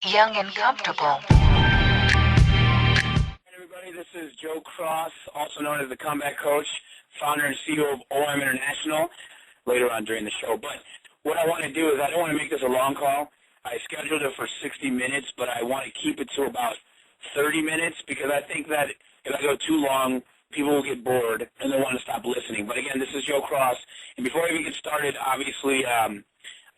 Young and comfortable. Hey everybody, this is Joe Cross, also known as the Comeback Coach, founder and CEO of OIM International, later on during the show. But what I want to do is I don't want to make this a long call. I scheduled it for 60 minutes, but I want to keep it to about 30 minutes because I think that if I go too long, people will get bored and they'll want to stop listening. But again, this is Joe Cross. And before I even get started, obviously,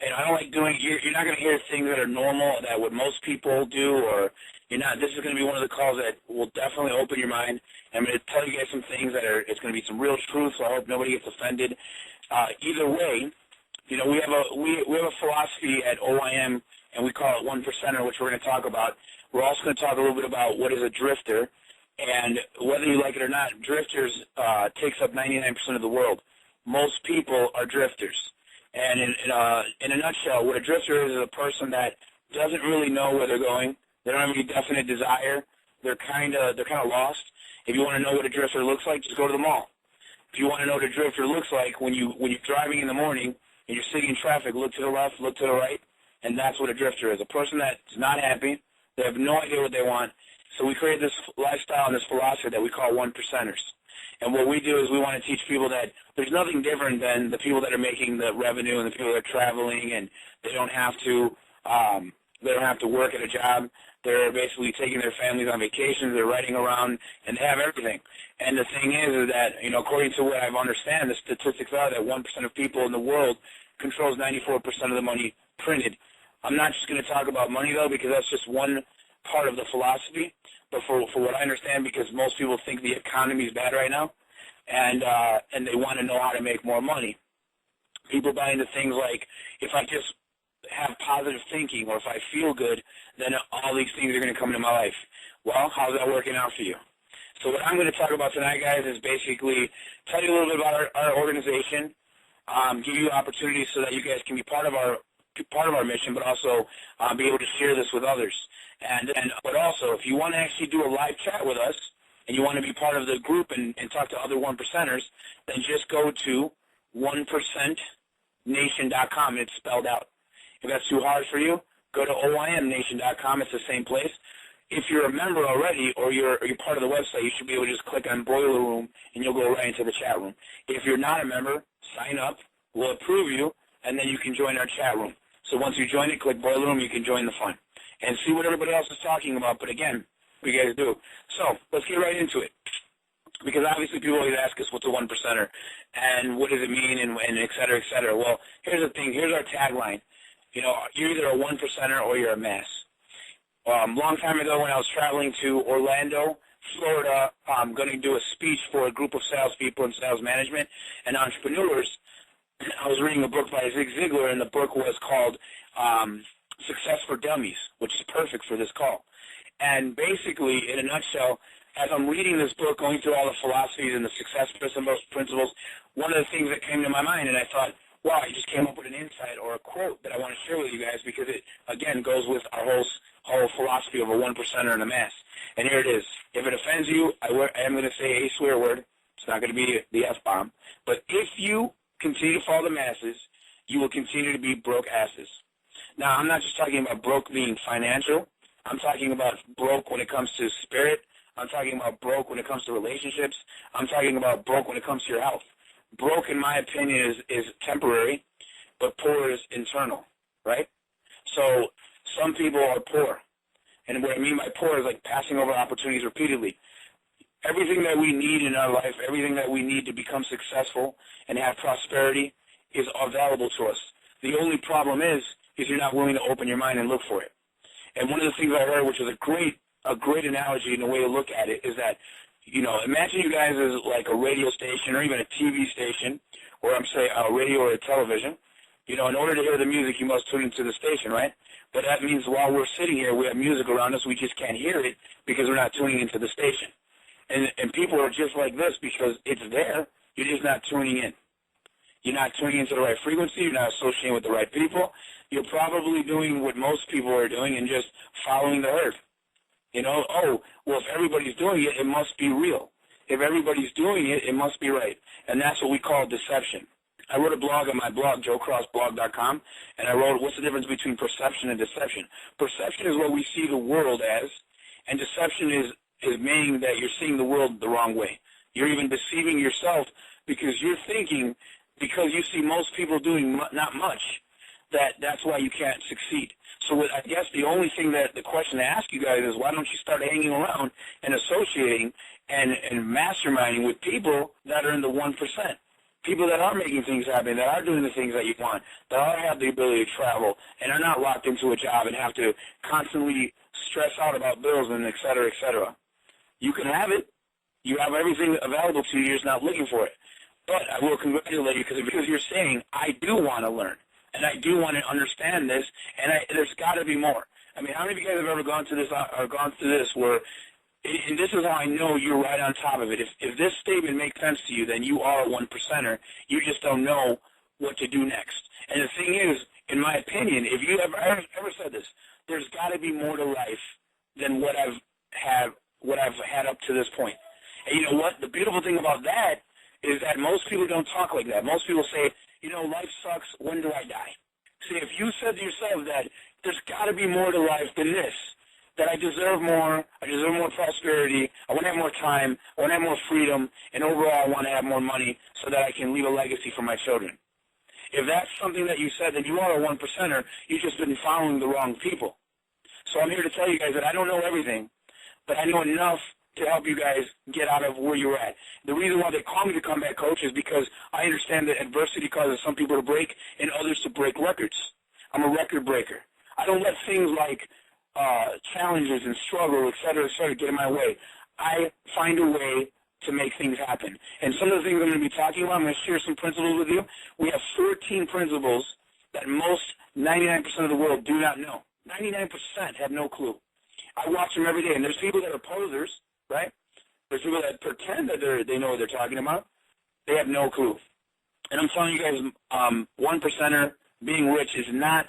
and I don't like doing, you're not going to hear things that are normal that what most people do, or you're not, this is going to be one of the calls that will definitely open your mind. I'm going to tell you guys some things that are, it's going to be some real truth, so I hope nobody gets offended. Either way, you know, we have a philosophy at OIM, and we call it 1%er, which we're going to talk about. We're also going to talk a little bit about what is a drifter, and whether you like it or not, drifters takes up 99% of the world. Most people are drifters. And in a nutshell, what a drifter is a person that doesn't really know where they're going. They don't have any definite desire. They're kind of lost. If you want to know what a drifter looks like, just go to the mall. If you want to know what a drifter looks like, when you're driving in the morning and you're sitting in traffic, look to the left, look to the right, and that's what a drifter is. A person that's not happy. They have no idea what they want. So we created this lifestyle and this philosophy that we call 1%ers. And what we do is we want to teach people that there's nothing different than the people that are making the revenue and the people that are traveling, and they don't have to work at a job. They're basically taking their families on vacations. They're riding around, and they have everything. And the thing is that, you know, according to what I understand, the statistics are that 1% of people in the world controls 94% of the money printed. I'm not just going to talk about money, though, because that's just one part of the philosophy. But for what I understand, because most people think the economy is bad right now, and they want to know how to make more money. People buy into things like, if I just have positive thinking, or if I feel good, then all these things are going to come into my life. Well, how's that working out for you? So what I'm going to talk about tonight, guys, is basically tell you a little bit about our organization, give you opportunities so that you guys can be part of our mission, but also be able to share this with others. But also, if you want to actually do a live chat with us, and you want to be part of the group and talk to other 1%ers, then just go to 1%nation.com. It's spelled out. If that's too hard for you, go to oimnation.com. It's the same place. If you're a member already, or you're part of the website, you should be able to just click on Boiler Room, and you'll go right into the chat room. If you're not a member, sign up. We'll approve you, and then you can join our chat room. So once you join it, click Boiler Room, you can join the fun and see what everybody else is talking about. But again, we guys do. So let's get right into it, because obviously people always ask us what's a 1%er and what does it mean, and et cetera, et cetera. Well, here's the thing. Here's our tagline. You know, you're either a 1%er or you're a mass. Long time ago when I was traveling to Orlando, Florida, I'm going to do a speech for a group of salespeople in sales management and entrepreneurs. I was reading a book by Zig Ziglar, and the book was called Success for Dummies, which is perfect for this call. And basically, in a nutshell, as I'm reading this book, going through all the philosophies and the success principles, one of the things that came to my mind, and I thought, wow, I just came up with an insight or a quote that I want to share with you guys, because it, again, goes with our whole philosophy of a 1%er and a mass. And here it is. If it offends you, I am going to say a swear word. It's not going to be the F-bomb. But if you continue to follow the masses, you will continue to be broke asses. Now, I'm not just talking about broke being financial. I'm talking about broke when it comes to spirit. I'm talking about broke when it comes to relationships. I'm talking about broke when it comes to your health. Broke, in my opinion, is temporary, but poor is internal, right? So some people are poor. And what I mean by poor is like passing over opportunities repeatedly. Everything that we need in our life, everything that we need to become successful and have prosperity is available to us. The only problem is you're not willing to open your mind and look for it. And one of the things I heard, which was a great analogy and a way to look at it, is that, you know, imagine you guys as like a radio station or even a TV station, or I'm saying a radio or a television. You know, in order to hear the music, you must tune into the station, right? But that means while we're sitting here, we have music around us, we just can't hear it because we're not tuning into the station. And people are just like this because it's there, you're just not tuning in. You're not tuning into the right frequency. You're not associating with the right people. You're probably doing what most people are doing and just following the herd. You know, oh, well, if everybody's doing it, it must be real. If everybody's doing it, it must be right. And that's what we call deception. I wrote a blog on my blog, joecrossblog.com, and I wrote, what's the difference between perception and deception? Perception is what we see the world as, and deception is meaning that you're seeing the world the wrong way. You're even deceiving yourself because you're thinking, because you see most people doing not much, that's why you can't succeed. So I guess the only thing that the question to ask you guys is, why don't you start hanging around and associating and masterminding with people that are in the 1%? People that are making things happen, that are doing the things that you want, that have the ability to travel, and are not locked into a job and have to constantly stress out about bills and et cetera, et cetera. You can have it. You have everything available to you. You're just not looking for it. But I will congratulate you because you're saying, I do want to learn, and I do want to understand this, and there's got to be more. I mean, how many of you guys have ever gone through this where, and this is how I know you're right on top of it. If this statement makes sense to you, then you are a 1%er. You just don't know what to do next. And the thing is, in my opinion, if you ever said this, there's got to be more to life than what I've had up to this point. And you know what? The beautiful thing about that is that most people don't talk like that. Most people say, life sucks, when do I die? See, if you said to yourself that there's got to be more to life than this, that I deserve more prosperity, I want to have more time, I want to have more freedom, and overall I want to have more money so that I can leave a legacy for my children. If that's something that you said, then you are a 1%er. You've just been following the wrong people. So I'm here to tell you guys that I don't know everything, but I know enough to help you guys get out of where you're at. The reason why they call me the comeback coach is because I understand that adversity causes some people to break and others to break records. I'm a record breaker. I don't let things like challenges and struggle, et cetera, get in my way. I find a way to make things happen. And some of the things I'm going to be talking about, I'm going to share some principles with you. We have 14 principles that most 99% of the world do not know. 99% have no clue. I watch them every day, and there's people that are posers, right? There's people that pretend that they know what they're talking about. They have no clue. And I'm telling you guys, 1%er being rich is not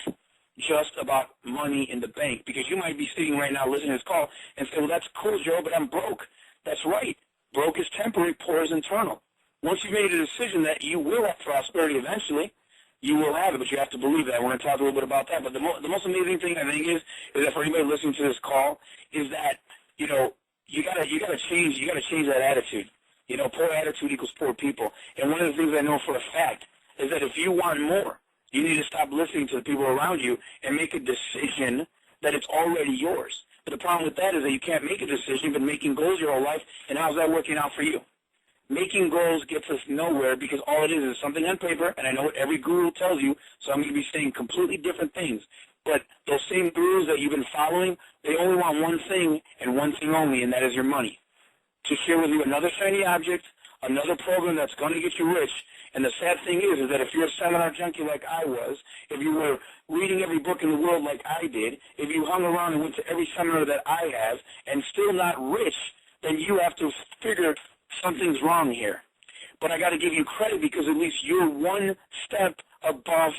just about money in the bank, because you might be sitting right now listening to this call and say, well, that's cool, Joe, but I'm broke. That's right. Broke is temporary, poor is internal. Once you've made a decision that you will have prosperity eventually, you will have it, but you have to believe that. We're going to talk a little bit about that. But the most amazing thing, I think, is that for anybody listening to this call, is that, you gotta change that attitude. Poor attitude equals poor people. And one of the things I know for a fact is that if you want more, you need to stop listening to the people around you and make a decision that it's already yours. But the problem with that is that you can't make a decision. You've been making goals your whole life, and how's that working out for you? Making goals gets us nowhere because all it is something on paper, and I know what every guru tells you, so I'm going to be saying completely different things. But those same gurus that you've been following, they only want one thing and one thing only, and that is your money. To share with you another shiny object, another program that's going to get you rich. And the sad thing is that if you're a seminar junkie like I was, if you were reading every book in the world like I did, if you hung around and went to every seminar that I have and still not rich, then you have to figure something's wrong here. But I got to give you credit because at least you're one step above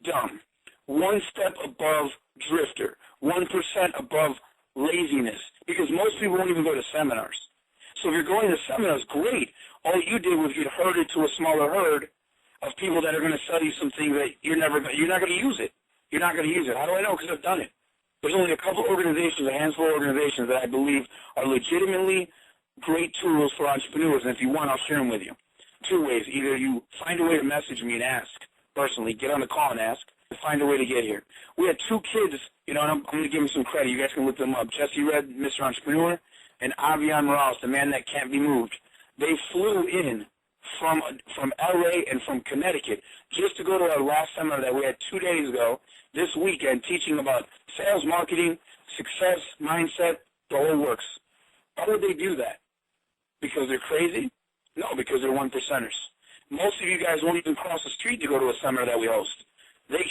dumb, one step above drifter, 1% above laziness, because most people won't even go to seminars. So if you're going to seminars, great. All you did was get herded to a smaller herd of people that are going to sell you some things that you're not going to use it. You're not going to use it. How do I know? Because I've done it. There's only a couple organizations, a handful of organizations that I believe are legitimately great tools for entrepreneurs. And if you want, I'll share them with you. Two ways. Either you find a way to message me and ask personally, get on the call and ask, and find a way to get here. We had two kids, and I'm going to give them some credit. You guys can look them up. Jesse Red, Mr. Entrepreneur, and Avian Morales, the man that can't be moved. They flew in from L.A. and from Connecticut just to go to our last seminar that we had 2 days ago this weekend, teaching about sales, marketing, success, mindset, the whole works. Why would they do that? Because they're crazy? No, because they're 1%ers. Most of you guys won't even cross the street to go to a seminar that we host. They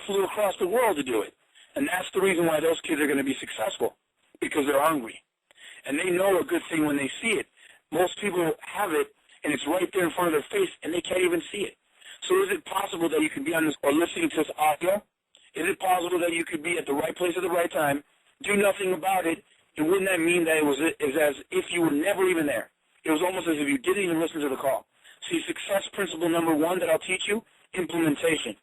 flew across the world to do it. And that's the reason why those kids are going to be successful, because they're hungry. And they know a good thing when they see it. Most people have it, and it's right there in front of their face, and they can't even see it. So is it possible that you could be on this or listening to this audio? Is it possible that you could be at the right place at the right time, do nothing about it, and wouldn't that mean that it was as if you were never even there? It was almost as if you didn't even listen to the call. See, success principle number one that I'll teach you implementation.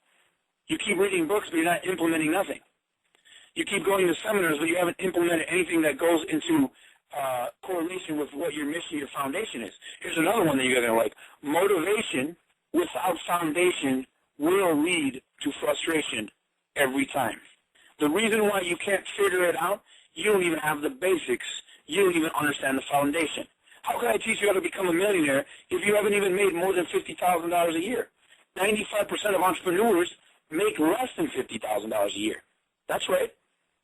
You keep reading books, but you're not implementing nothing. You keep going to seminars, but you haven't implemented anything that goes into correlation with what your mission, your foundation is. Here's another one that you're going to like. Motivation without foundation will lead to frustration every time. The reason why you can't figure it out, you don't even have the basics. You don't even understand the foundation. How can I teach you how to become a millionaire if you haven't even made more than $50,000 a year? 95% of entrepreneurs make less than $50,000 a year. That's right.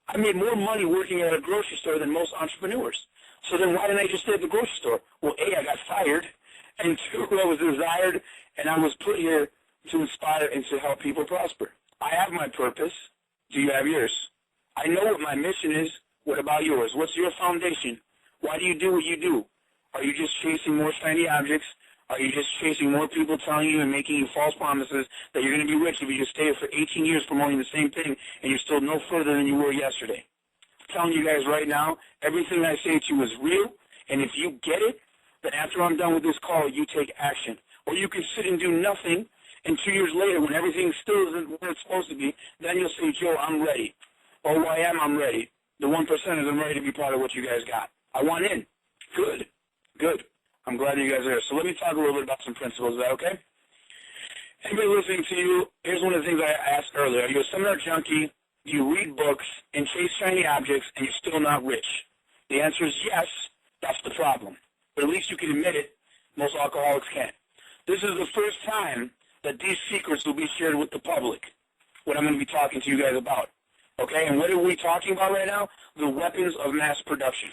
I made more money working at a grocery store than most entrepreneurs. So then why didn't I just stay at the grocery store? Well, A, I got fired, and 2, I was desired, and I was put here to inspire and to help people prosper. I have my purpose. Do you have yours? I know what my mission is. What about yours? What's your foundation? Why do you do what you do? Are you just chasing more shiny objects? Are you just chasing more people telling you and making you false promises that you're going to be rich if you just stay for 18 years promoting the same thing and you're still no further than you were yesterday? I'm telling you guys right now, everything I say to you is real, and if you get it, then after I'm done with this call, you take action. Or you can sit and do nothing, and 2 years later, when everything still isn't where it's supposed to be, then you'll say, Joe, I'm ready. OYM, I'm ready. The 1%ers, I'm ready to be part of what you guys got. I want in. Good. Good. I'm glad you guys are here. So let me talk a little bit about some principles. Is that okay? Anybody listening to you, here's one of the things I asked earlier. Are you a seminar junkie? Do you read books and chase shiny objects and you're still not rich? The answer is yes. That's the problem. But at least you can admit it. Most alcoholics can't. This is the first time that these secrets will be shared with the public, what I'm going to be talking to you guys about. Okay? And what are we talking about right now? The weapons of mass production.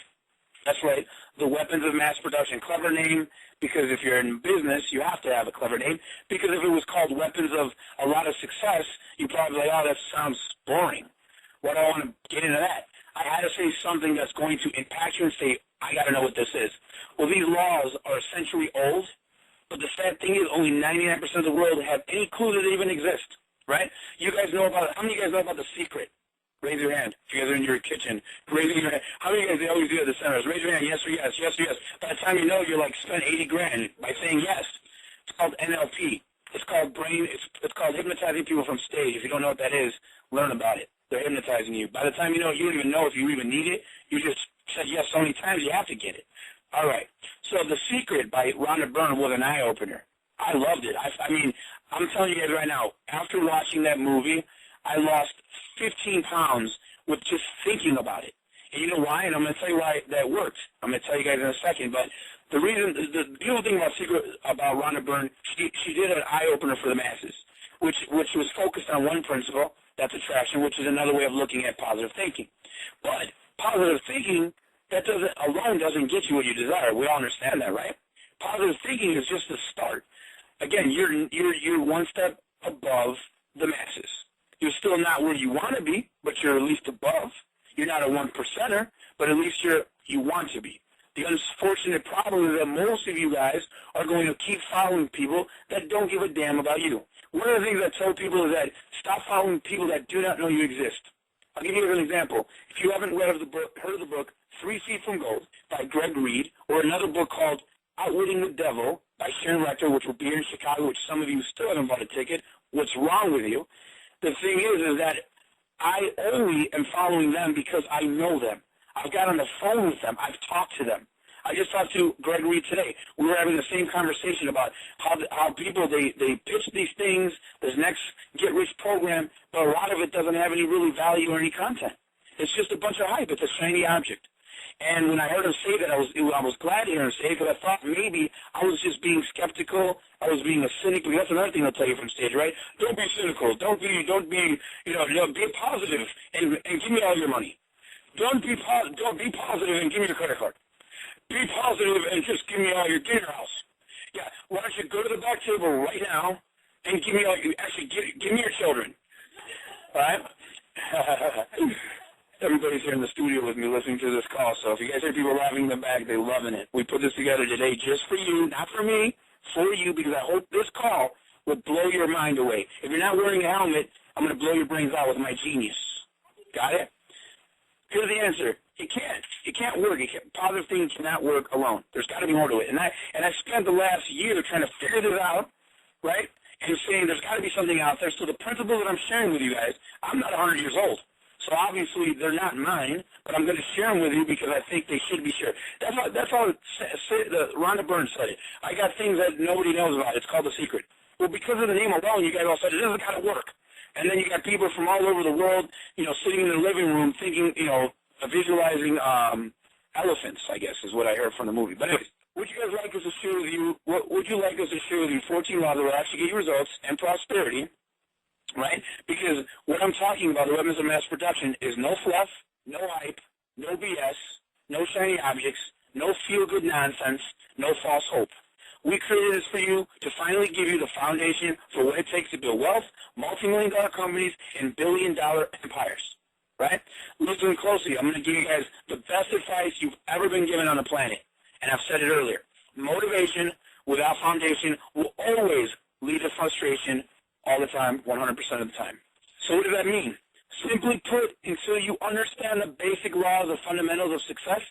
That's right, the weapons of mass production. Clever name, because if you're in business, you have to have a clever name, because if it was called weapons of a lot of success, you'd probably be like, oh, that sounds boring. Why do I want to get into that? I had to say something that's going to impact you and say, I got to know what this is. Well, these laws are a century old, but the sad thing is only 99% of the world have any clue that they even exist, right? You guys know about it. How many of you guys know about The Secret? Raise your hand. If you guys are in your kitchen, raise your hand. How many of you guys, they always do at the centers? Raise your hand, yes or yes, yes or yes. By the time you know, you're like, spent 80 grand by saying yes. It's called NLP. It's called it's called hypnotizing people from stage. If you don't know what that is, learn about it. They're hypnotizing you. By the time you know, you don't even know if you even need it. You just said yes so many times, you have to get it. All right. So The Secret by Rhonda Byrne was an eye-opener. I loved it. I mean, I'm telling you guys right now, after watching that movie, I lost 15 pounds with just thinking about it. And you know why? And I'm going to tell you why that worked. I'm going to tell you guys in a second. But the reason, the beautiful thing about Secret, about Rhonda Byrne, she did an eye-opener for the masses, which was focused on one principle, that's attraction, which is another way of looking at positive thinking. But positive thinking, that alone doesn't get you what you desire. We all understand that, right? Positive thinking is just the start. Again, you're one step above the masses. You're still not where you want to be, but you're at least above. You're not a 1%er, but at least you want to be. The unfortunate problem is that most of you guys are going to keep following people that don't give a damn about you. One of the things I tell people is that stop following people that do not know you exist. I'll give you an example. If you haven't heard of the book 3 Feet from Gold by Greg Reed, or another book called Outwitting the Devil by Sharon Rector, which will be here in Chicago, which some of you still haven't bought a ticket, what's wrong with you? The thing is that I only am following them because I know them. I've got on the phone with them. I've talked to them. I just talked to Greg Reed today. We were having the same conversation about how people, they pitch these things, this next get-rich program, but a lot of it doesn't have any really value or any content. It's just a bunch of hype. It's a shiny object. And when I heard him say that, I was glad to hear him say it, because I thought maybe I was just being skeptical. I was being a cynic. Because that's another thing I'll tell you from stage, right? Don't be cynical. Don't be, be positive and give me all your money. Don't be positive and give me your credit card. Be positive and just give me your house. Yeah, why don't you go to the back table right now and give me give me your children. All right? Everybody's here in the studio with me listening to this call, so if you guys hear people laughing in the back, they're loving it. We put this together today just for you, not for me, for you, because I hope this call will blow your mind away. If you're not wearing a helmet, I'm going to blow your brains out with my genius. Got it? Here's the answer. It can't. It can't work. Positive thinking cannot work alone. There's got to be more to it. And I spent the last year trying to figure this out, right? and saying there's got to be something out there. So the principles that I'm sharing with you guys, I'm not 100 years old. So obviously they're not mine, but I'm going to share them with you because I think they should be shared. That's how Rhonda Byrne said it. I got things that nobody knows about. It's called The Secret. Well, because of the name alone, you guys all said, this has got to work. And then you got people from all over the world, sitting in their living room thinking, visualizing elephants, I guess, is what I heard from the movie. But anyways, would you guys like us to share with you, would you like us to share with you 14 laws that will actually get you results and prosperity, right? Because what I'm talking about, the weapons of mass production, is no fluff, no hype, no BS, no shiny objects, no feel-good nonsense, no false hope. We created this for you to finally give you the foundation for what it takes to build wealth, multi-million-dollar companies, and billion-dollar empires, right? Listen closely. I'm going to give you guys the best advice you've ever been given on the planet. And I've said it earlier. Motivation without foundation will always lead to frustration all the time, 100% of the time. So what does that mean? Simply put, until you understand the basic laws or fundamentals of success,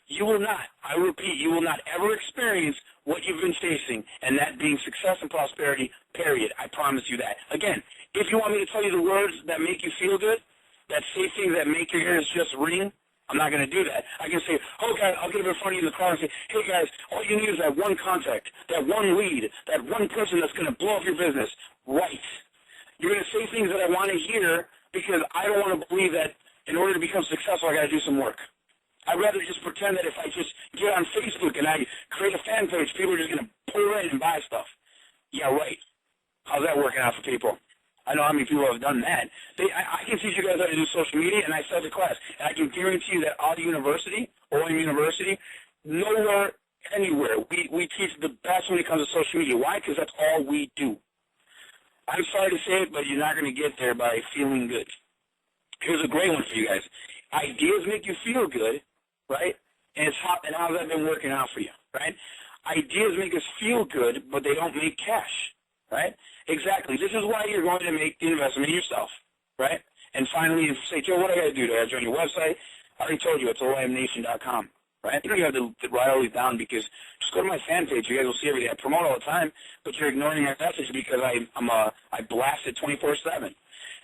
you will not, I repeat, you will not ever experience what you've been chasing, and that being success and prosperity, period. I promise you that. Again, if you want me to tell you the words that make you feel good, that say things that make your ears just ring, I'm not going to do that. I can say, oh, guys, I'll get up in front of you in the car and say, hey, guys, all you need is that one contact, that one lead, that one person that's going to blow up your business. Right. You're going to say things that I want to hear because I don't want to believe that in order to become successful, I got to do some work. I'd rather just pretend that if I just get on Facebook and I create a fan page, people are just going to pour in and buy stuff. Yeah, right. How's that working out for people? I know how many people have done that. I can teach you guys how to do social media, and I sell the class. And I can guarantee you that Audio University, OM University, nowhere, anywhere, we teach the best when it comes to social media. Why? Because that's all we do. I'm sorry to say it, but you're not going to get there by feeling good. Here's a great one for you guys. Ideas make you feel good, right? And how's that been working out for you, right? Ideas make us feel good, but they don't make cash, right? Exactly. This is why you're going to make the investment in yourself, right? And finally, you say, Joe, what do I got to do? Do I join your website? I already told you, it's OIMNation.com, right? You don't have to write all these down because just go to my fan page. You guys will see everything. I promote all the time, but you're ignoring my message because I blast it 24/7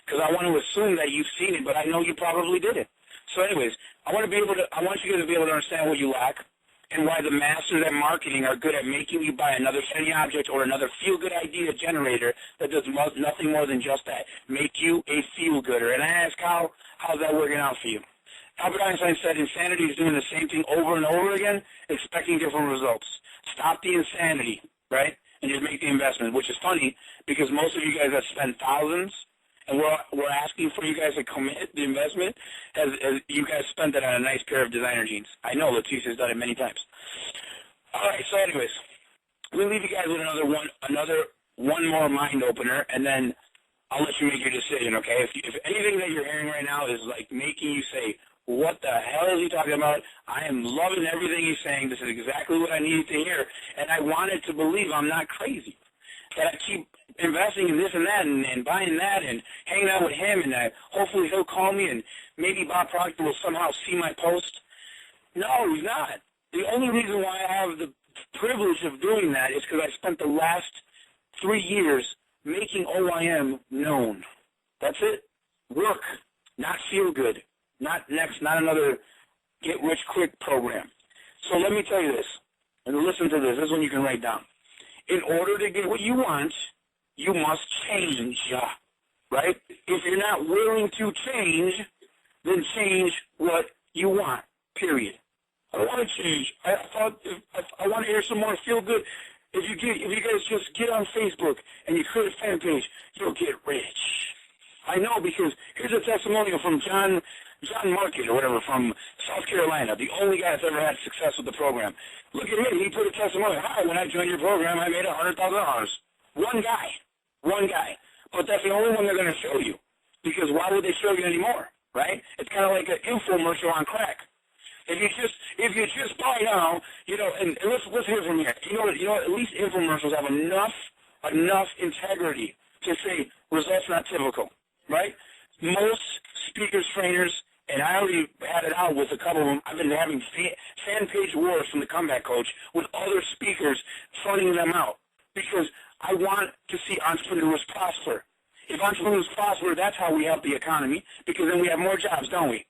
because I want to assume that you've seen it, but I know you probably didn't. So anyways, I want you guys to be able to understand what you lack and why the masters at marketing are good at making you buy another shiny object or another feel-good idea generator that does nothing more than just that, make you a feel-gooder. And I ask, how's that working out for you? Albert Einstein said insanity is doing the same thing over and over again, expecting different results. Stop the insanity, right, and just make the investment, which is funny because most of you guys have spent thousands, and we're asking for you guys to commit the investment as you guys spent it on a nice pair of designer jeans. I know Letitia's done it many times. All right, so anyways, we'll leave you guys with another one more mind opener, and then I'll let you make your decision, okay? If anything that you're hearing right now is like making you say, what the hell is he talking about? I am loving everything he's saying. This is exactly what I needed to hear, and I wanted to believe I'm not crazy. That I keep investing in this and that and buying that and hanging out with him, and hopefully he'll call me and maybe Bob Proctor will somehow see my post. No, he's not. The only reason why I have the privilege of doing that is because I spent the last 3 years making OIM known. That's it. Work, not feel good. Not another get-rich-quick program. So let me tell you this, and listen to this. This is one you can write down. In order to get what you want, you must change, right? If you're not willing to change, then change what you want, period. I want to change. I want to hear some more feel good. If you guys just get on Facebook and you create a fan page, you'll get rich. I know, because here's a testimonial from John Market or whatever from South Carolina, the only guy that's ever had success with the program. Look at him. He put a testimonial. Hi, when I joined your program, I made $100,000. One guy. But that's the only one they're going to show you, because why would they show you anymore, right? It's kind of like an infomercial on crack. If you just buy now, and let's hear from here. You know what? At least infomercials have enough integrity to say results not typical, right? Most speakers, trainers, and I already had it out with a couple of them. I've been having fan page wars from the Comeback Coach with other speakers fronting them out, because I want to see entrepreneurs prosper. If entrepreneurs prosper, that's how we help the economy, because then we have more jobs, don't we?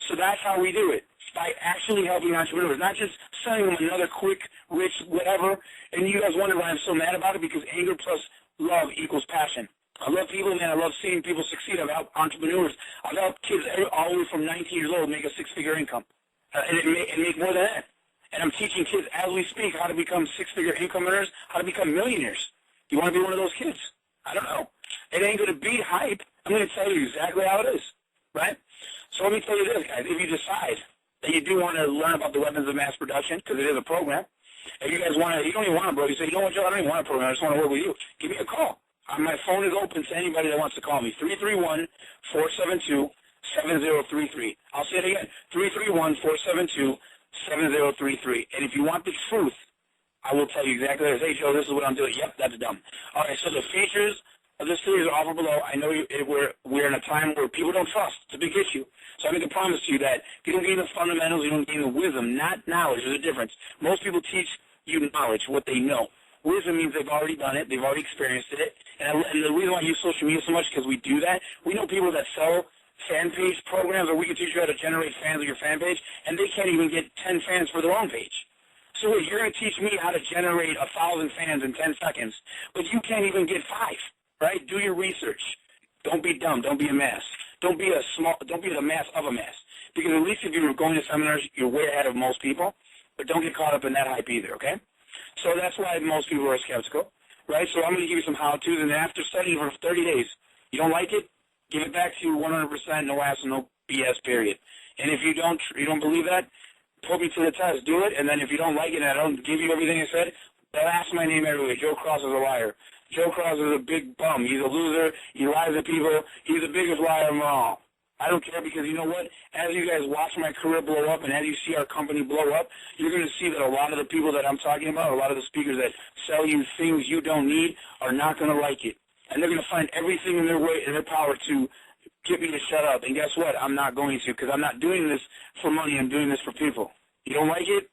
So that's how we do it, by actually helping entrepreneurs, not just selling them another quick, rich, whatever. And you guys wonder why I'm so mad about it, because anger plus love equals passion. I love people, man. I love seeing people succeed. I've helped entrepreneurs. I've helped kids all the way from 19 years old make a six-figure income, and make more than that. And I'm teaching kids as we speak how to become six-figure income earners, how to become millionaires. You want to be one of those kids? I don't know. It ain't going to be hype. I'm going to tell you exactly how it is, right? So let me tell you this, guys. If you decide that you do want to learn about the weapons of mass production, because it is a program, if you guys want to, you don't even want to, bro. You say, you know what, Joe, I don't even want a program. I just want to work with you. Give me a call. My phone is open to anybody that wants to call me, 331-472-7033. I'll say it again, 331-472-7033. And if you want the truth, I will tell you exactly this. Hey, Joe, this is what I'm doing. Yep, that's dumb. All right, so the features of this series are offered below. I know we're in a time where people don't trust. It's a big issue. So I make a promise to you that if you don't gain the fundamentals, you don't gain the wisdom, not knowledge. There's a difference. Most people teach you knowledge, what they know. Wisdom means they've already done it. They've already experienced it. And the reason why I use social media so much is because we do that. We know people that sell fan page programs, or we can teach you how to generate fans with your fan page, and they can't even get 10 fans for their own page. So wait, you're going to teach me how to generate 1,000 fans in 10 seconds, but you can't even get 5, right? Do your research. Don't be dumb. Don't be a mess. Don't be the mass of a mess. Because at least if you're going to seminars, you're way ahead of most people, but don't get caught up in that hype either, okay? So that's why most people are skeptical, right? So I'm going to give you some how-tos, and after studying for 30 days, you don't like it, give it back to you 100%, no hassle, no BS, period. And if you don't believe that, put me to the test, do it, and then if you don't like it and I don't give you everything I said, they'll ask my name everywhere. Joe Cross is a liar. Joe Cross is a big bum. He's a loser. He lies to people. He's the biggest liar of them all. I don't care, because you know what? As you guys watch my career blow up and as you see our company blow up, you're going to see that a lot of the people that I'm talking about, a lot of the speakers that sell you things you don't need, are not going to like it. And they're going to find everything in their power to get me to shut up. And guess what? I'm not going to, because I'm not doing this for money. I'm doing this for people. You don't like it?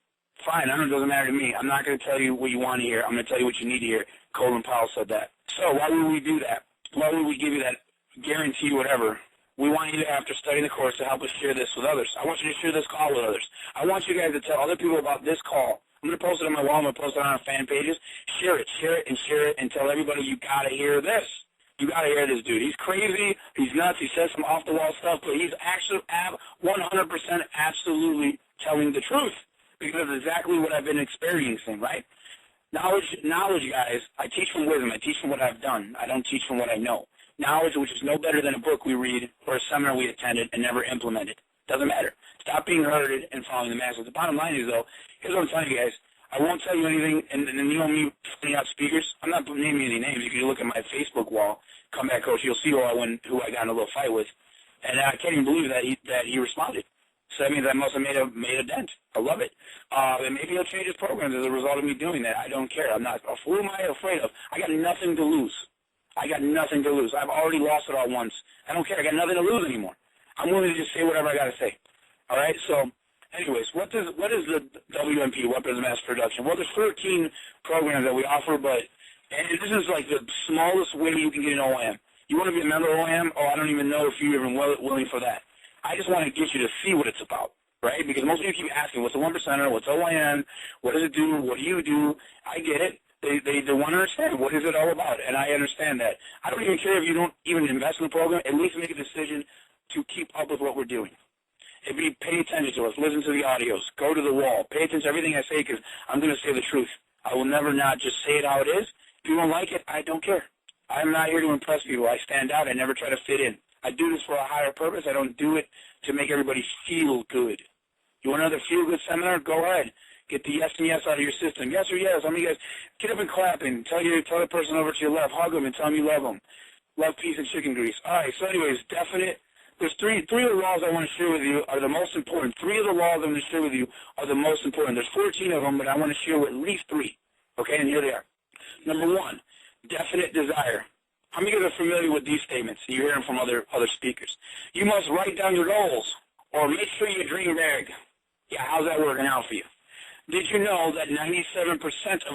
Fine. I don't know. It doesn't matter to me. I'm not going to tell you what you want to hear. I'm going to tell you what you need to hear. Colin Powell said that. So why would we do that? Why would we give you that guarantee, whatever? We want you to, after studying the course, to help us share this with others. I want you to share this call with others. I want you guys to tell other people about this call. I'm going to post it on my wall. I'm going to post it on our fan pages. Share it, and tell everybody you got to hear this. You got to hear this dude. He's crazy. He's nuts. He says some off-the-wall stuff, but he's actually 100% absolutely telling the truth, because it's exactly what I've been experiencing, right? Knowledge, guys, I teach from wisdom. I teach from what I've done. I don't teach from what I know. Knowledge, which is no better than a book we read or a seminar we attended and never implemented. Doesn't matter. Stop being herded and following the masses. The bottom line is, though, here's what I'm telling you guys. I won't tell you anything, and you know me putting out speakers. I'm not naming any names. If you look at my Facebook wall, Comeback Coach, you'll see who I got in a little fight with. And I can't even believe that he responded. So that means I must have made a dent. I love it. And maybe he'll change his programs as a result of me doing that. I don't care. I'm not. Who am I afraid of? I got nothing to lose. I got nothing to lose. I've already lost it all once. I don't care. I got nothing to lose anymore. I'm willing to just say whatever I got to say. All right? So, anyways, what is the WMP, Weapons of Mass Production? Well, there's 13 programs that we offer, and this is like the smallest way you can get an OAM. You want to be a member of OAM? Oh, I don't even know if you're even willing for that. I just want to get you to see what it's about, right? Because most of you keep asking, what's a 1%er? What's OAM? What does it do? What do you do? I get it. They want to understand what is it all about, and I understand that. I don't even care if you don't even invest in the program. At least make a decision to keep up with what we're doing. If you pay attention to us, listen to the audios, go to the wall, pay attention to everything I say, because I'm going to say the truth. I will never not just say it how it is. If you don't like it, I don't care. I'm not here to impress people. I stand out. I never try to fit in. I do this for a higher purpose. I don't do it to make everybody feel good. You want another feel-good seminar? Go ahead. Get the yes and yes out of your system. Yes or yes. How many guys get up and clap and tell the person over to your left, hug them and tell them you love them. Love, peace, and chicken grease. All right, so anyways, definite. There's three of the laws I want to share with you are the most important. 3 of the laws I'm going to share with you are the most important. There's 14 of them, but I want to share with at least 3. Okay, and here they are. Number 1, definite desire. How many of you are familiar with these statements? You hear them from other speakers. You must write down your goals, or make sure you dream big. Yeah, how's that working out for you? Did you know that 97%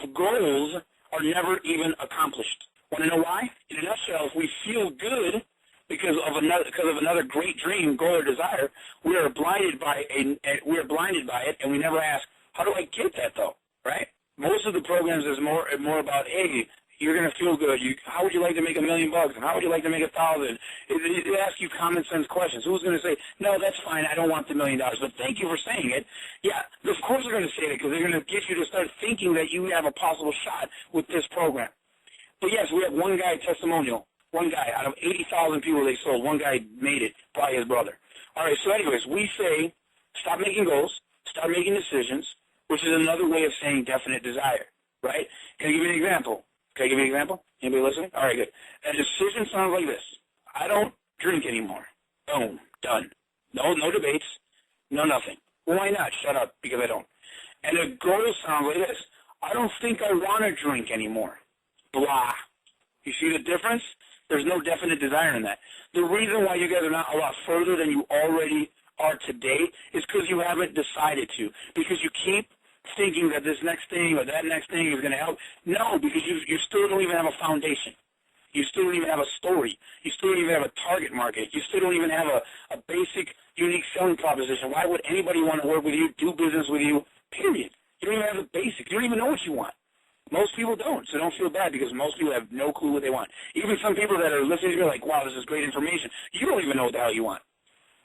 of goals are never even accomplished. Want to know why? In a nutshell, if we feel good because of another great dream, goal, or desire, we are blinded by it, and we never ask, how do I get that though? Right? Most of the programs is more about, hey, you're going to feel good. How would you like to make $1 million? And how would you like to make 1,000? They ask you common sense questions. Who's going to say, no, that's fine, I don't want the $1 million, but thank you for saying it? Yeah, of course they're going to say it because they're going to get you to start thinking that you have a possible shot with this program. But yes, we have one guy testimonial. One guy out of 80,000 people they sold. One guy made it, probably his brother. All right, so anyways, we say stop making goals, start making decisions, which is another way of saying definite desire, right? Can I give you an example? Can I give you an example? Anybody listening? All right, good. A decision sounds like this. I don't drink anymore. Boom, done. No debates, no nothing. Well, why not? Shut up, because I don't. And a goal sounds like this. I don't think I want to drink anymore. Blah. You see the difference? There's no definite desire in that. The reason why you guys are not a lot further than you already are today is because you haven't decided to. Because you keep thinking that this next thing or that next thing is going to help. No, because you still don't even have a foundation. You still don't even have a story. You still don't even have a target market. You still don't even have a basic, unique selling proposition. Why would anybody want to work with you, do business with you, period? You don't even have the basic. You don't even know what you want. Most people don't, so don't feel bad because most people have no clue what they want. Even some people that are listening to me are like, wow, this is great information. You don't even know what the hell you want.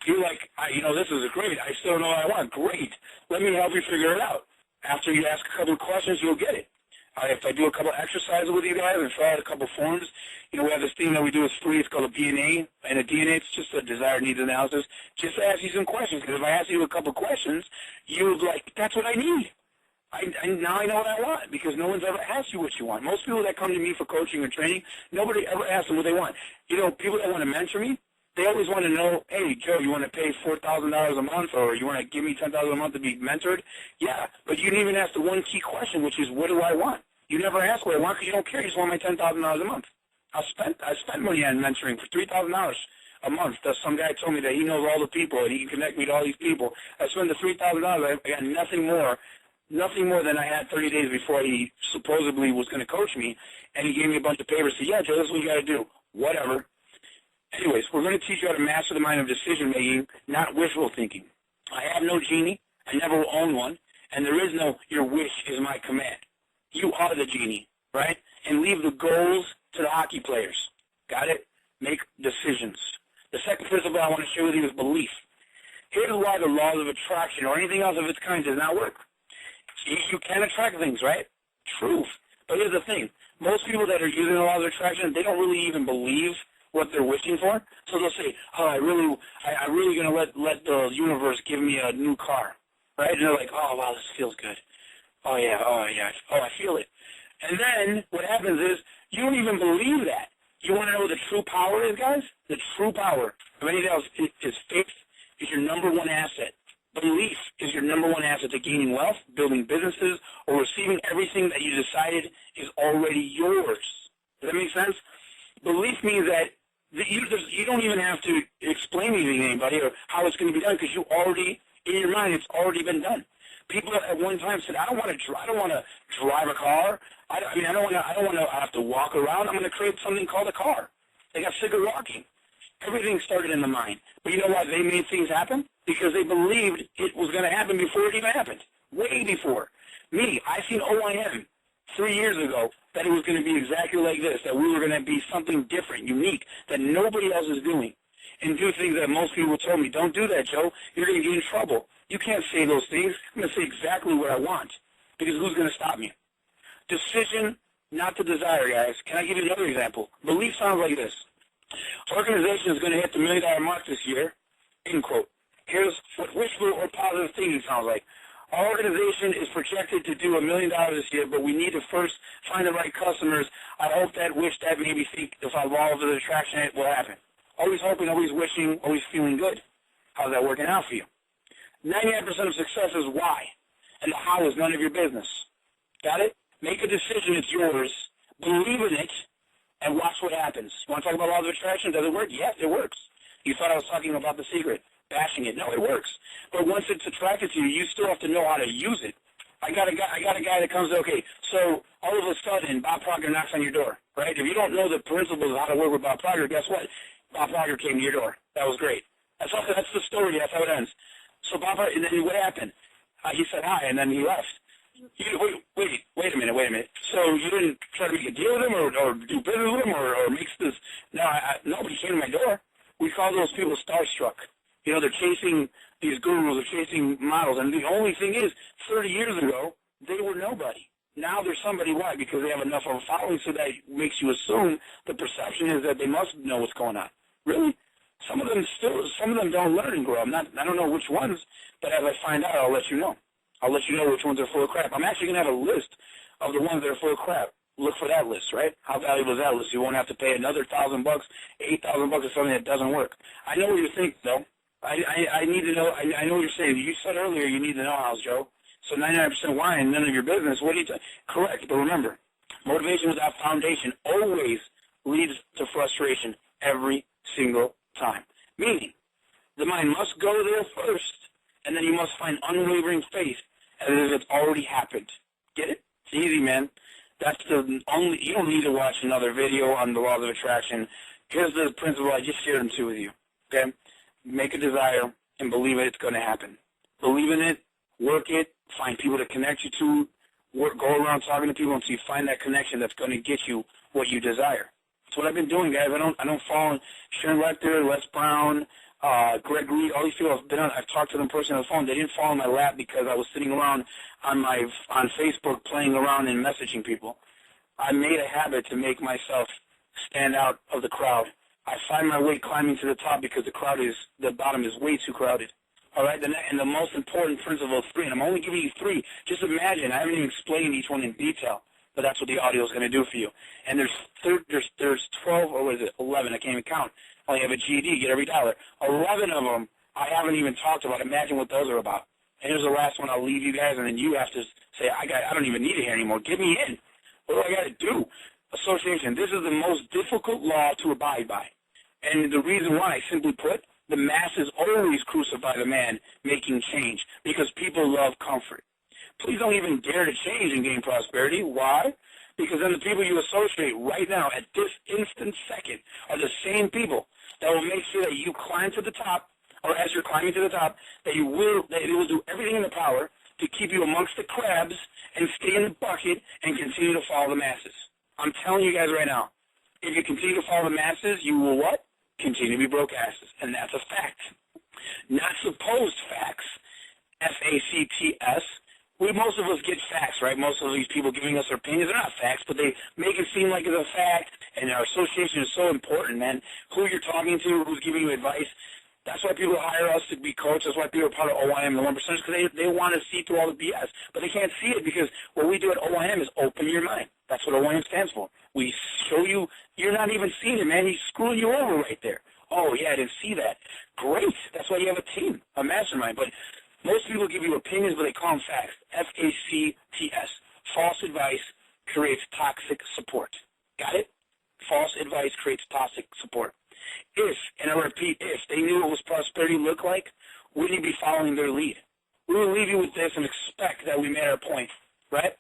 You're like, this is great. I still don't know what I want. Great. Let me help you figure it out. After you ask a couple of questions, you'll get it. If I do a couple of exercises with you guys and fill out a couple of forms, we have this thing that we do is free. It's called a DNA. And a DNA, it's just a desire needs analysis. Just ask you some questions. Because if I ask you a couple of questions, you're like, that's what I need. Now I know what I want because no one's ever asked you what you want. Most people that come to me for coaching or training, nobody ever asks them what they want. People that want to mentor me, they always want to know, hey, Joe, you want to pay $4,000 a month or you want to give me $10,000 a month to be mentored? Yeah, but you didn't even ask the one key question, which is, what do I want? You never ask what I want because you don't care. You just want my $10,000 a month. I spent money on mentoring for $3,000 a month. Some guy told me that he knows all the people and he can connect me to all these people. I spent the $3,000. I got nothing more than I had 30 days before he supposedly was going to coach me, and he gave me a bunch of papers. Said, yeah, Joe, this is what you got to do. Whatever. Anyways, we're going to teach you how to master the mind of decision-making, not wishful thinking. I have no genie. I never will own one. And there is no, your wish is my command. You are the genie, right? And leave the goals to the hockey players. Got it? Make decisions. The second principle I want to share with you is belief. Here's why the laws of attraction or anything else of its kind does not work. You can attract things, right? Truth. But here's the thing. Most people that are using the laws of attraction, they don't really even believe what they're wishing for. So they'll say, oh, I really going to let the universe give me a new car, right? And they're like, oh, wow, this feels good. Oh, yeah, I feel it. And then what happens is you don't even believe that. You want to know what the true power is, guys? The true power of anything else is faith is your number one asset. Belief is your number one asset to gaining wealth, building businesses, or receiving everything that you decided is already yours. Does that make sense? Belief means that you don't even have to explain anything to anybody or how it's going to be done because you already, in your mind, it's already been done. People at one time said, I don't want to drive a car. I don't want to have to walk around. I'm going to create something called a car. They got sick of walking. Everything started in the mind. But you know why they made things happen? Because they believed it was going to happen before it even happened. Way before. Me, I seen OIM 3 years ago that it was going to be exactly like this, that we were going to be something different, unique, that nobody else is doing. And do things that most people told me, don't do that, Joe. You're going to get in trouble. You can't say those things. I'm going to say exactly what I want. Because who's going to stop me? Decision, not to desire, guys. Can I give you another example? Belief sounds like this. Organization is going to hit the $1 million mark this year, end quote. Here's what wishful or positive thinking sounds like. Our organization is projected to do $1 million this year, but we need to first find the right customers. I hope that, wish that, maybe think if I law of the attraction, it will happen. Always hoping, always wishing, always feeling good. How's that working out for you? 99% of success is why, and the how is none of your business. Got it? Make a decision, it's yours. Believe in it, and watch what happens. You want to talk about law of attraction? Does it work? Yes, it works. You thought I was talking about The Secret, bashing it. No, it works. But once it's attracted to you, you still have to know how to use it. I got a guy that comes, okay, so all of a sudden Bob Proctor knocks on your door, right? If you don't know the principles of how to work with Bob Proctor, guess what? Bob Proctor came to your door. That was great. That's the story. That's how it ends. So Bob, and then what happened? He said hi, and then he left. Wait a minute. So you didn't try to make a deal with him or do business with him or make this? No, nobody came to my door. We call those people starstruck. You know, they're chasing these gurus, they're chasing models. And the only thing is, 30 years ago, they were nobody. Now they're somebody. Why? Because they have enough of a following, so that makes you assume the perception is that they must know what's going on. Really? Some of them don't learn and grow. I don't know which ones, but as I find out, I'll let you know. I'll let you know which ones are full of crap. I'm actually going to have a list of the ones that are full of crap. Look for that list, right? How valuable is that list? You won't have to pay another $1,000, $8,000 for something that doesn't work. I know what you think, though. I need to know. I know what you're saying. You said earlier you need to know how, Joe. So 99% why and none of your business. What do you correct, but remember, motivation without foundation always leads to frustration every single time. Meaning, the mind must go there first, and then you must find unwavering faith as if it's already happened. Get it? It's easy, man. That's the only. You don't need to watch another video on the laws of attraction. Here's the principle I just shared them to with you. Okay? Make a desire and believe it. It's going to happen. Believe in it. Work it. Find people to connect you to. Go around talking to people until you find that connection that's going to get you what you desire. That's what I've been doing, guys. I don't follow Sharon Rector, Les Brown, Greg Reed, all these people I've talked to them personally on the phone. They didn't fall in my lap because I was sitting around on Facebook playing around and messaging people. I made a habit to make myself stand out of the crowd. I find my way climbing to the top because the bottom is way too crowded. All right, and the most important principle is 3, and I'm only giving you 3. Just imagine, I haven't even explained each one in detail, but that's what the audio is going to do for you. And there's 12, or what is it, 11, I can't even count. I only have a GED, get every dollar. 11 of them I haven't even talked about. Imagine what those are about. And here's the last one. I'll leave you guys, and then you have to say, I don't even need it here anymore. Get me in. What do I got to do? Association. This is the most difficult law to abide by. And the reason why, simply put, the masses always crucify the man making change because people love comfort. Please don't even dare to change and gain prosperity. Why? Because then the people you associate right now at this instant second are the same people that will make sure that you climb to the top, or as you're climbing to the top, that they will do everything in their power to keep you amongst the crabs and stay in the bucket and continue to follow the masses. I'm telling you guys right now, if you continue to follow the masses, you will what? Continue to be broke asses. And that's a fact. Not supposed facts, F-A-C-T-S. Most of us get facts, right? Most of these people giving us their opinions, they're not facts, but they make it seem like it's a fact, and our association is so important, man. Who you're talking to, who's giving you advice. That's why people hire us to be coaches. That's why people are part of OIM, the 1%, because they want to see through all the BS. But they can't see it because what we do at OIM is open your mind. That's what OIM stands for. We show you, you're not even seeing it, man. He's screwing you over right there. Oh, yeah, I didn't see that. Great. That's why you have a team, a mastermind. But most people give you opinions, but they call them facts. F-A-C-T-S. False advice creates toxic support. Got it? False advice creates toxic support. If, and I repeat, if they knew what was prosperity look like, wouldn't you be following their lead? We will leave you with this and expect that we made our point, right?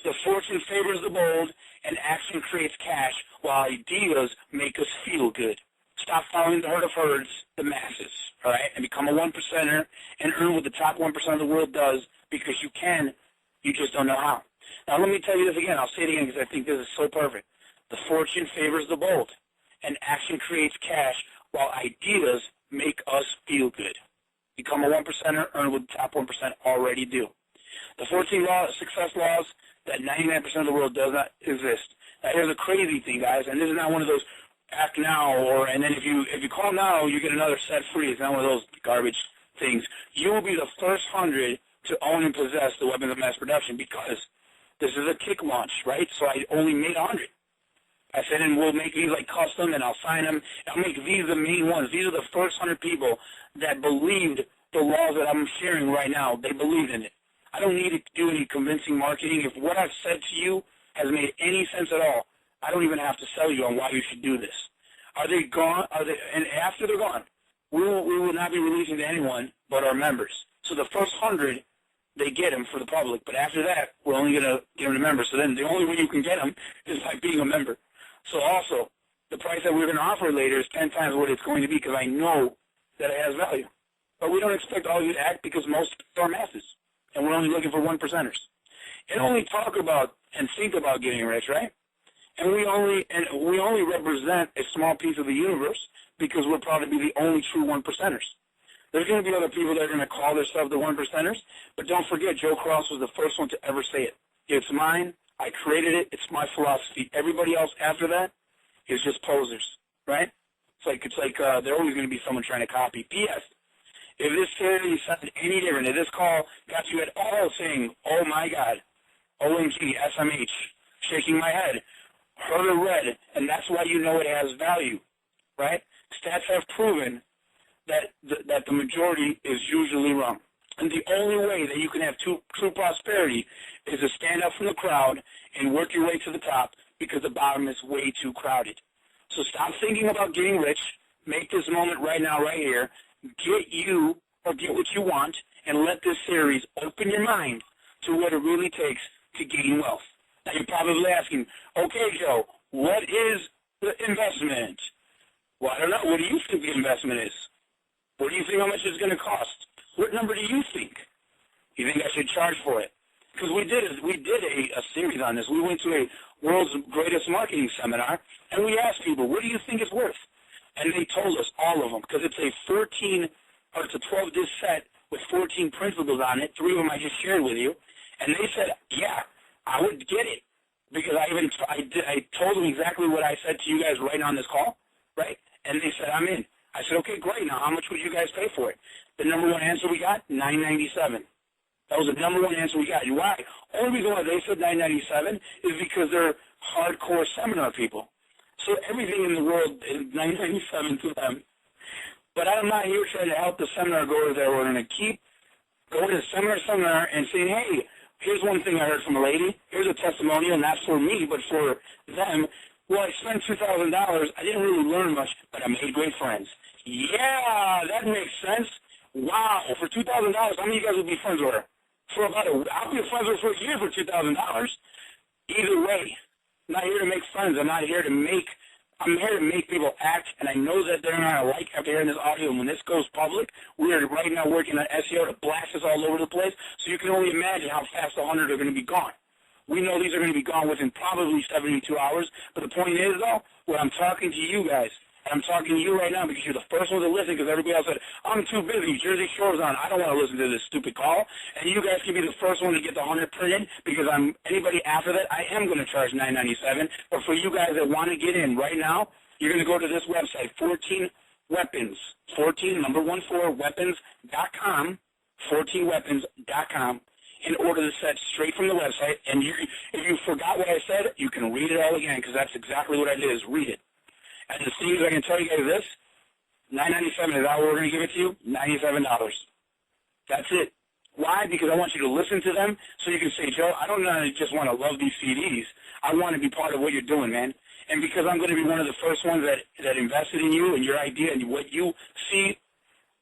The fortune favors the bold, and action creates cash, while ideas make us feel good. Stop following the herd of herds, the masses, all right, and become a 1%er and earn what the top 1% of the world does, because you can, you just don't know how. Now, let me tell you this again. I'll say it again because I think this is so perfect. The fortune favors the bold, and action creates cash, while ideas make us feel good. Become a 1%er, earn what the top 1% already do. The 14 success laws that 99% of the world does not exist. Now, here's the crazy thing, guys, and this is not one of those act now, and then if you call now, you get another set free. It's not one of those garbage things. You will be the first 100 to own and possess the weapons of mass production, because this is a kick launch, right? So I only made 100. I said, and we'll make these like custom, and I'll sign them. I'll make these the main ones. These are the first 100 people that believed the laws that I'm sharing right now. They believed in it. I don't need to do any convincing marketing. If what I've said to you has made any sense at all, I don't even have to sell you on why you should do this. Are they gone? And after they're gone, we will not be releasing to anyone but our members. So the first 100 they get them for the public. But after that, we're only going to give them to members. So then the only way you can get them is by being a member. So also, the price that we're going to offer later is 10 times what it's going to be because I know that it has value. But we don't expect all of you to act because most are masses, and we're only looking for 1%ers. And only talk about and think about getting rich, right? And we only represent a small piece of the universe because we're proud to be the only true 1%ers. There's going to be other people that are going to call themselves the 1%ers, but don't forget, Joe Cross was the first one to ever say it. It's mine. I created it. It's my philosophy. Everybody else after that is just posers, right? It's like they're always going to be someone trying to copy. P.S. If this theory sounded any different, if this call got you at all saying, oh my God, OMG, SMH, shaking my head, heard or read, and that's why you know it has value, right? Stats have proven that the majority is usually wrong. And the only way that you can have true prosperity is to stand up from the crowd and work your way to the top because the bottom is way too crowded. So stop thinking about getting rich. Make this moment right now, right here. Get you or get what you want and let this series open your mind to what it really takes to gain wealth. Now you're probably asking, okay, Joe, what is the investment? Well, I don't know. What do you think the investment is? What do you think how much it's going to cost? What number do you think? You think I should charge for it? Because we did a series on this. We went to a world's greatest marketing seminar, and we asked people, what do you think it's worth? And they told us, all of them, because it's a 12-disc set with 14 principles on it. 3 of them I just shared with you. And they said, yeah, I would get it. Because I told them exactly what I said to you guys right on this call, right? And they said, I'm in. I said, okay, great. Now, how much would you guys pay for it? The number one answer we got, $997. That was the number one answer we got. Why? Only reason why they said $997 is because they're hardcore seminar people. So everything in the world is $997 to them. But I'm not here trying to help the seminar goers there. We're going to keep going to seminar and saying, hey, here's one thing I heard from a lady. Here's a testimonial, not for me, but for them. Well, I spent $2,000. I didn't really learn much, but I made great friends. Yeah, that makes sense. Wow, for $2,000, how many of you guys would be friends with her? I'll be friends with her for a year for $2,000. Either way, I'm not here to make friends. I'm here to make people act, and I know that they're not going to like after hearing this audio. And when this goes public, we are right now working on SEO to blast this all over the place, so you can only imagine how fast 100 are going to be gone. We know these are going to be gone within probably 72 hours, but the point is, though, when I'm talking to you guys, and I'm talking to you right now because you're the first one to listen because everybody else said, I'm too busy, Jersey Shore's on, I don't want to listen to this stupid call, and you guys can be the first one to get the 100 printed because anybody after that, I am going to charge $997, but for you guys that want to get in right now, you're going to go to this website, 14weapons, weapons.com, 14weapons.com, in order to set straight from the website. And if you forgot what I said, you can read it all again because that's exactly what I did is read it. And as soon as I can tell you guys this, $997 is how we're going to give it to you, $97. That's it. Why? Because I want you to listen to them so you can say, Joe, I don't just want to love these CDs. I want to be part of what you're doing, man. And because I'm going to be one of the first ones that invested in you and your idea and what you see,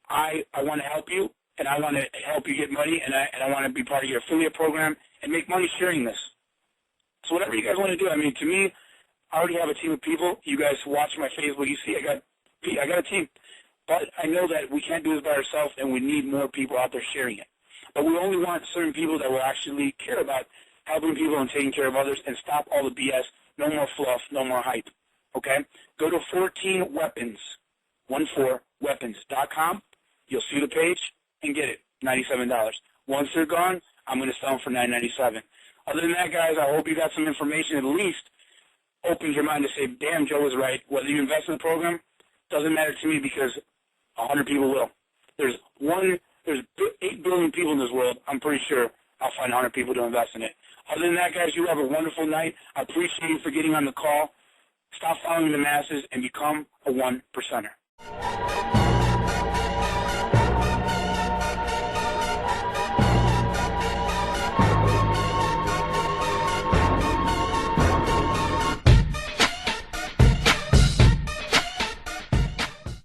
I want to help you. And I want to help you get money, and I want to be part of your affiliate program and make money sharing this. So whatever you guys want to do, I mean, to me, I already have a team of people. You guys watch my Facebook, you see I got a team. But I know that we can't do this by ourselves, and we need more people out there sharing it. But we only want certain people that will actually care about helping people and taking care of others and stop all the BS. No more fluff, no more hype. Okay? Go to 14weapons, 14weapons.com. You'll see the page. And get it, $97. Once they're gone, I'm going to sell them for $997. Other than that, guys, I hope you got some information at least opens your mind to say, damn, Joe was right. Whether you invest in the program doesn't matter to me because 100 people will. There's 8 billion people in this world. I'm pretty sure I'll find 100 people to invest in it. Other than that, guys, you have a wonderful night. I appreciate you for getting on the call. Stop following the masses and become a 1%er.